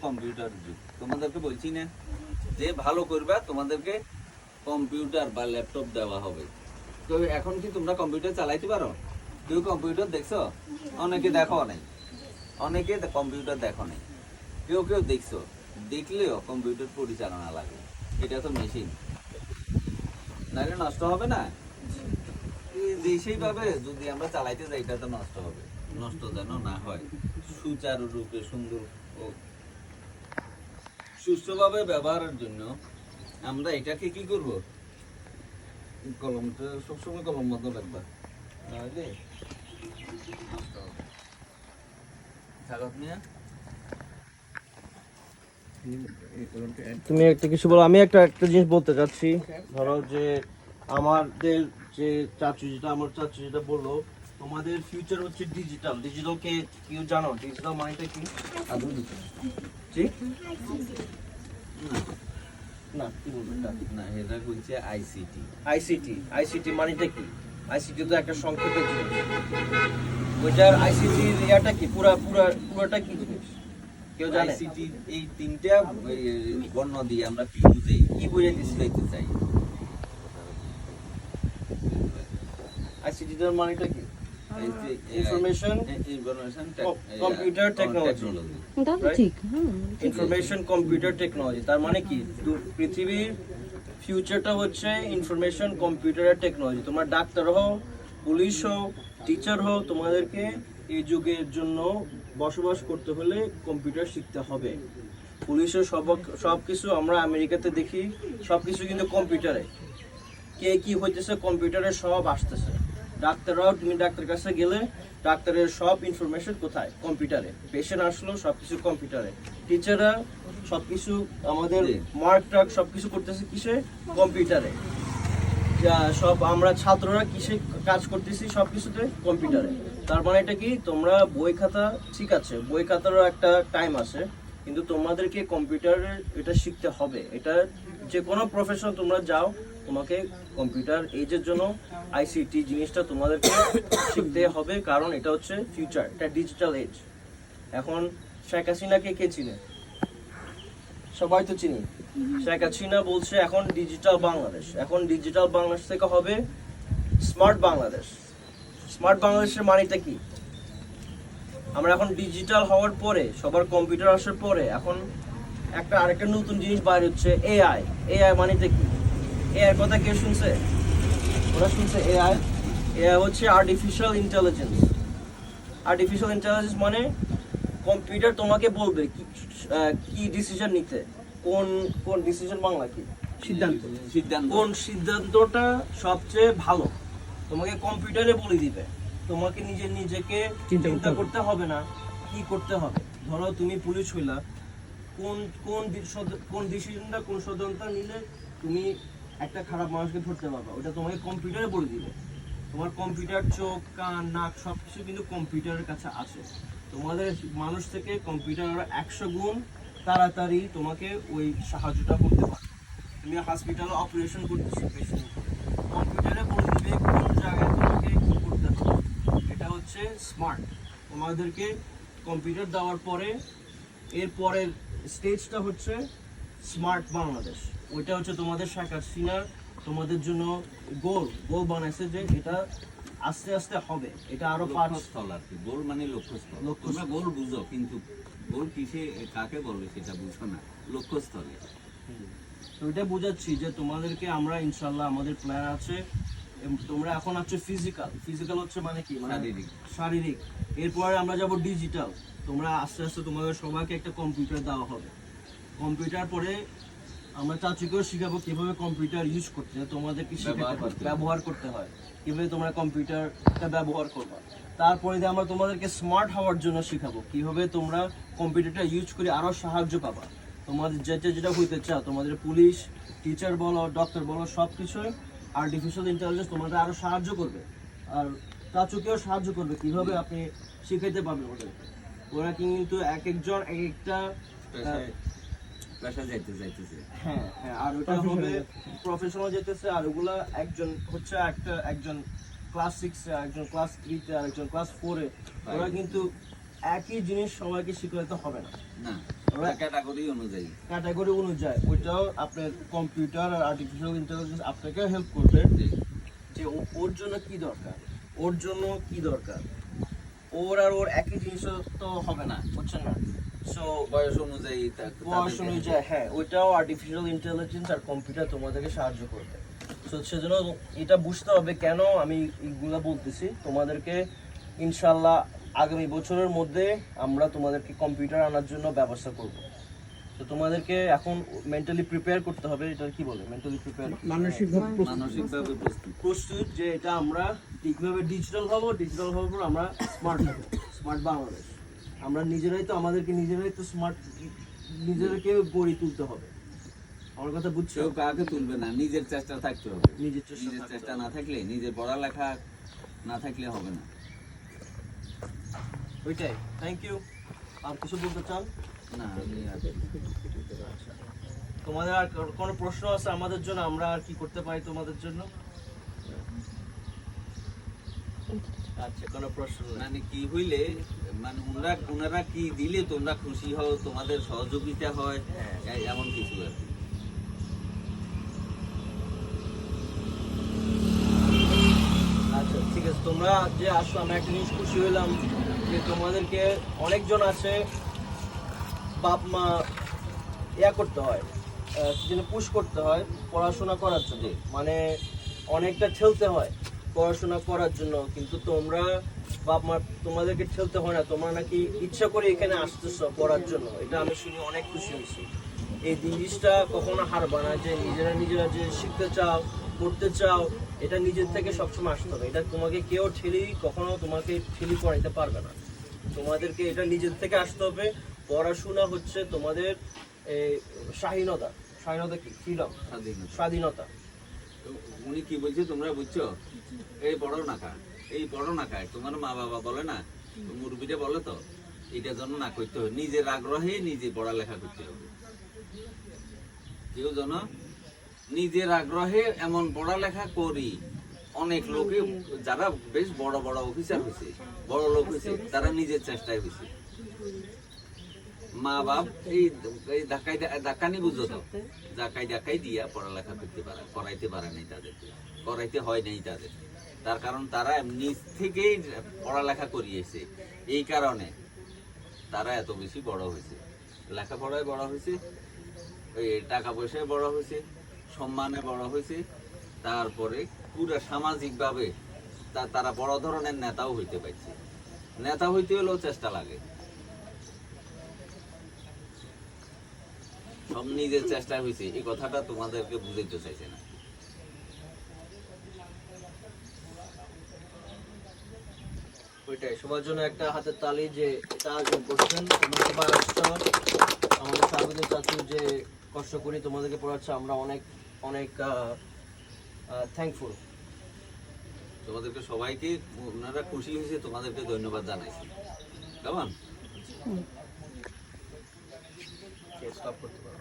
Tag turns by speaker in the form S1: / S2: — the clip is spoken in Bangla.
S1: কম্পিউটার যুগ, তোমাদেরকে বলছি না যে ভালো করবা তোমাদেরকে কম্পিউটার বা ল্যাপটপ দেওয়া হবে। তো এখন কি তোমরা কম্পিউটার চালাইতে পারো? কেউ কম্পিউটার দেখছো? অনেকে দেখো নাই, অনেকে কম্পিউটার দেখো নাই, কেউ কেউ দেখছো, দেখলেও কম্পিউটার পরিচালনা লাগে। এটা তো মেশিন, নাহলে নষ্ট হবে না। সেইভাবে যদি আমরা চালাইতে যাই এটা তো নষ্ট হবে, নষ্ট যেন না হয়, সুচারুরূপে সুন্দর ও সুস্থভাবে ব্যবহারের জন্য আমরা এটাকে কি করব, কলমটা সবসময় কলম বন্ধ রাখবা, নাহলে নষ্ট হবে। স্বাগত মিয়া,
S2: তুমি একটা কিছু বলো। আমি একটা জিনিস বলতে চাচ্ছি। ধরো যে আমাদের যে আমার চাচু যেটা বললো, তোমাদের ফিউচার হচ্ছে ডিজিটাল। ডিজিটালকে কেউ জানো? ডিজিটাল মানেটা কি? জি না, কি বলবেন
S1: না এটা হচ্ছে আইসিটি।
S2: আইসিটি মানেটা কি? আইসিটি তো একটা সংক্ষেপের জিনিস। ওইটার আইসিটির ইয়াটা কি? পুরাটা কি জিনিস কেউ জানে?
S1: আইসিটি এই তিনটা বর্ণ দিয়ে আমরা কি বুঝাই, কি বুঝাইতে চাই?
S2: আইসিটি এর মানেটা কি? Information computer technology.
S3: ঠিক।
S2: ইনফরমেশন কম্পিউটার টেকনোলজি তার মানে কি? পৃথিবীর ফিউচারটা হচ্ছে ইনফরমেশন কম্পিউটার টেকনোলজি। তোমরা ডাক্তার হও, পুলিশ হও, টিচার হও, তোমাদেরকে এই যুগের জন্য বসবাস করতে হলে কম্পিউটার শিখতে হবে। পুলিশের সব কিছু আমরা আমেরিকাতে দেখি, সব কিছু কিন্তু কম্পিউটারে। কে কি হইতেছে কম্পিউটারে সব আসতেছে। ডাক্তাররাও, তুমি ডাক্তারের কাছে গেলে ডাক্তারের সব ইনফরমেশন কোথায়? কম্পিউটারে। পেশেন্ট আসলো সবকিছু কম্পিউটারে। টিচাররা সবকিছু আমাদের মার্ক টার্ক সবকিছু করতেছে কিসে? কম্পিউটারে। সব আমরা ছাত্ররা কিসে কাজ করতেছি? সবকিছুতে কম্পিউটারে। তার মানে এটা কি? তোমরা বই খাতা, ঠিক আছে বই খাতারও একটা টাইম আছে, কিন্তু তোমাদেরকে কম্পিউটারে এটা শিখতে হবে। এটা যে কোনো প্রফেশন তোমরা যাও, তোমাকে কম্পিউটার এজের জন্য আইসিটি জিনিসটা তোমাদেরকে শিখতে হবে, কারণ এটা হচ্ছে ফিউচার, এটা ডিজিটাল এজ। এখন শেখ হাসিনাকে কে চিনে? সবাই তো চিনি। শেখ হাসিনা বলছে এখন ডিজিটাল বাংলাদেশ। এখন ডিজিটাল বাংলাদেশ থেকে হবে স্মার্ট বাংলাদেশ। স্মার্ট বাংলাদেশের মানেটা কি? আমরা এখন ডিজিটাল হওয়ার পরে, সবার কম্পিউটার আসার পরে এখন আরেকটা নতুন জিনিস বাইর হচ্ছে, এআই। এআই মানেটা কি? এআই কথা কে শুনছে? ওরা শুনছে এআই। এআই হচ্ছে আর্টিফিশিয়াল ইন্টেলিজেন্স। আর্টিফিশিয়াল ইন্টেলিজেন্স মানে কম্পিউটার তোমাকে বলবে কি ডিসিশন নিতে, কোন ডিসিশন বাংলা কি? সিদ্ধান্ত। কোন সিদ্ধান্তটা সবচেয়ে ভালো তোমাকে কম্পিউটারে বলে দিবে। তোমাকে নিজেকে চিন্তা করতে হবে না কি করতে হবে। ধরো তুমি পুলিশ হইলা, কোন ডিসিশনটা, কোন সিদ্ধান্ত নিলে তুমি একটা খারাপ মানুষকে ধরতে পারবা, ওটা তোমাকে কম্পিউটারে বলে দিবে। তোমার কম্পিউটার, চোখ, কান, নাক সবকিছু কিন্তু কম্পিউটারের কাছে আছে। তোমাদের মানুষ থেকে কম্পিউটার 100 গুণ তাড়াতাড়ি তোমাকে ওই সাহায্যটা করতে পারে। তুমি হসপিটালে অপারেশন করতেছো, পেশেন্ট কম্পিউটারে বলে দিবে কোন জায়গায় তোমাকে কি করতে হবে। এটা হচ্ছে স্মার্ট। তোমাদেরকে কম্পিউটার দেওয়ার পরে এর পরের স্টেজটা হচ্ছে স্মার্ট বাংলাদেশ। ওইটা হচ্ছে তোমাদের শেখ হাসিনার তোমাদের জন্য গোল বানাইছে, যে এটা আস্তে আস্তে হবে। এটা আরো
S1: লক্ষ্যস্থল আর কি। গোল মানে লক্ষ্যস্থল। তোমরা গোল বুঝো, কিন্তু গোল কিসে কাকে বলবে সেটা বুঝো না। লক্ষ্যস্থলে
S2: তো এটা বোঝাচ্ছি যে তোমাদেরকে আমরা ইনশাল্লাহ, আমাদের প্ল্যান আছে। তোমরা এখন হচ্ছে ফিজিক্যাল হচ্ছে মানে কি? মানে শারীরিক। এরপরে আমরা যাব ডিজিটাল। তোমরা আস্তে আস্তে তোমাদের সবাইকে একটা কম্পিউটার দেওয়া হবে। কম্পিউটার পরে আমরা চাচুকেও শিখাবো কিভাবে কম্পিউটার ইউজ করতে হয়, তোমাদেরকে ব্যবহার করতে হয়, কিভাবে তোমরা কম্পিউটারটা ব্যবহার করবা। তারপরে আমরা তোমাদেরকে স্মার্ট হওয়ার জন্য শিখাবো, কিভাবে তোমরা কম্পিউটারটা ইউজ করে আরো সাহায্য পাবা। তোমাদের যেটা হইতে চাও, তোমাদের পুলিশ, টিচার বলো, ডক্টর বলো, সবকিছুই আর্টিফিশিয়াল ইন্টেলিজেন্স তোমাদের আরো সাহায্য করবে। আর চাচুকেও সাহায্য করবে কিভাবে আপনি শিখাইতে পারবেন ওদেরকে। ওরা কিন্তু এক একজন এক একটা
S1: যাইতেছে।
S2: হ্যাঁ, আর ওটা হবে প্রফেশনাল যেতেছে। আর ওগুলা একজন হচ্ছে একজন ক্লাস 6-এ, একজন ক্লাস 3-তে, আর একজন ক্লাস 4-এ। ওরা কিন্তু একই জিনিস সবাইকে শিখাইতে হবে না।
S1: ক্যাটাগরি অনুযায়ী।
S2: ক্যাটাগরি অনুযায়ী ওইটাও আপনার কম্পিউটার আর আর্টিফিশিয়াল ইন্টেলিজেন্স আপনাকে হেল্প করবে
S1: জি।
S2: যে ওর জন্য কি দরকার, ওর জন্য কি দরকার, ওর আর ওর একই জিনিস তো হবে না, বুঝছেন না? সো
S1: বয়স অনুযায়ী
S2: বয়স অনুযায়ী হ্যাঁ ওইটাও আর্টিফিশিয়াল ইন্টেলিজেন্স আর কম্পিউটার তোমাদেরকে সাহায্য করবে। সো সেজন্য এটা বুঝতে হবে কেন আমি এইগুলা বলতেছি তোমাদেরকে। ইনশাল্লাহ আগামী বছরের মধ্যে আমরা তোমাদেরকে কম্পিউটার আনার জন্য ব্যবস্থা করব। তো তোমাদেরকে এখন মেন্টালি প্রিপেয়ার করতে হবে, এটা কি বলে মেন্টালি প্রিপেয়ার,
S1: মানসিকভাবে প্রস্তুত।
S2: প্রস্তুত যে এটা আমরা ঠিকভাবে ডিজিটাল হবো, ডিজিটাল হওয়ার পর আমরা স্মার্ট হবো, স্মার্ট বাংলাদেশ। আমরা নিজেরাই তো আমাদেরকে নিজেরাই তো স্মার্ট নিজেদেরকে গড়ে তুলতে হবে। আমার কথা বুঝছো?
S1: কেউ কাউকে তুলবে না, নিজের চেষ্টা থাকতে হবে।
S2: নিজের চেষ্টা
S1: নিজের
S2: থাকতে
S1: চেষ্টা
S2: হবে।
S1: না থাকলে, নিজের পড়ালেখা না থাকলে হবে না।
S2: ওইটাই। Thank you. আর কিছু বলতে চান?
S1: না আমি আর
S2: তোমাদের আর কোনো প্রশ্ন আছে আমাদের জন্য? আমরা আর কি করতে পারি তোমাদের জন্য? আচ্ছা, কোনো প্রশ্ন নাই।
S1: মানে কি হইলে, মানে ওনারা কি দিলে তোমরা খুশি হও, তোমাদের সহযোগিতা হয়, এমন কিছু আর কি।
S2: আচ্ছা ঠিক আছে, তোমরা যে আসো আমি একটা জিনিস খুশি হলাম যে তোমাদেরকে অনেকজন আছে বাপ মা ইয়া করতে হয়, কি যেন পুশ করতে হয় পড়াশোনা করার জন্য, মানে অনেকটা ঠেলতে হয় পড়াশোনা করার জন্য, কিন্তু তোমরা বাপ মা তোমাদেরকে ঠেলতে হয় না, তোমরা নাকি ইচ্ছা করে এখানে আসতেছ পড়ার জন্য। এটা আমি শুনে অনেক খুশি হয়েছি। এই জিনিসটা কখনো হারবা না, যে নিজেরা যে শিখতে চাও, পড়তে চাও, এটা নিজের থেকে সবসময় আসতে হবে। এটা তোমাকে কেউ কখনো তোমাকে ঠেলি পড়াইতে পারবে না। তোমাদেরকে এটা নিজের থেকে আসতে হবে। পড়াশোনা হচ্ছে তোমাদের স্বাধীনতা। স্বাধীনতা কি? ফ্রিডম, স্বাধীনতা।
S1: তো উনি কি বলছে তোমরা বুঝছো? এই পড়ো না খা, এই পড়ো না খায়, তোমার মা বাবা বলে না, মুরব্বীরা বলে তো, এটার জন্য না করতে হবে, নিজের আগ্রহে নিজে পড়ালেখা করতে হবে। কেউ যেন নিজের আগ্রহে এমন পড়ালেখা করি। অনেক লোকে যারা বেশ বড় বড় অফিসার হয়েছে, বড় লোক হয়েছে, তারা নিজের চেষ্টায় হয়েছে। মা বাপ এই ধাক্কানি বুঝো তো, ধাক্কাই দিয়া পড়ালেখা করতে পারে, করাইতে পারে নাই তাদেরকে, করাইতে হয় নাই তাদের। তার কারণ তারা নিজ থেকেই পড়ালেখা করিয়েছে, এই কারণে তারা এত বেশি বড় হয়েছে, লেখাপড়ায় বড় হয়েছে, ওই টাকা পয়সায় বড় হয়েছে, সম্মানে বড় হয়েছে। তারপরে পুরো সামাজিকভাবে তারা বড় ধরনের নেতাও হইতে পারছে। নেতা হইতে হলেও চেষ্টা লাগে, সব নিজের চেষ্টায় হয়েছে। এই কথাটা তোমাদেরকে বুঝাইতে চাইছে না।
S2: ওইটাই সবার জন্য একটা হাতের তালি যে এটা আয়োজন করছেন। তোমরা সবাই আসছো, আমাদের সার্বজনীন ছাত্র যে কষ্ট করি তোমাদেরকে পড়াচ্ছে, আমরা অনেক অনেক থ্যাঙ্কফুল।
S1: তোমাদেরকে সবাইকে, ওনারা খুশি হয়েছে, তোমাদেরকে ধন্যবাদ জানাইছি। কেমন
S2: স্টপ করতে পারো।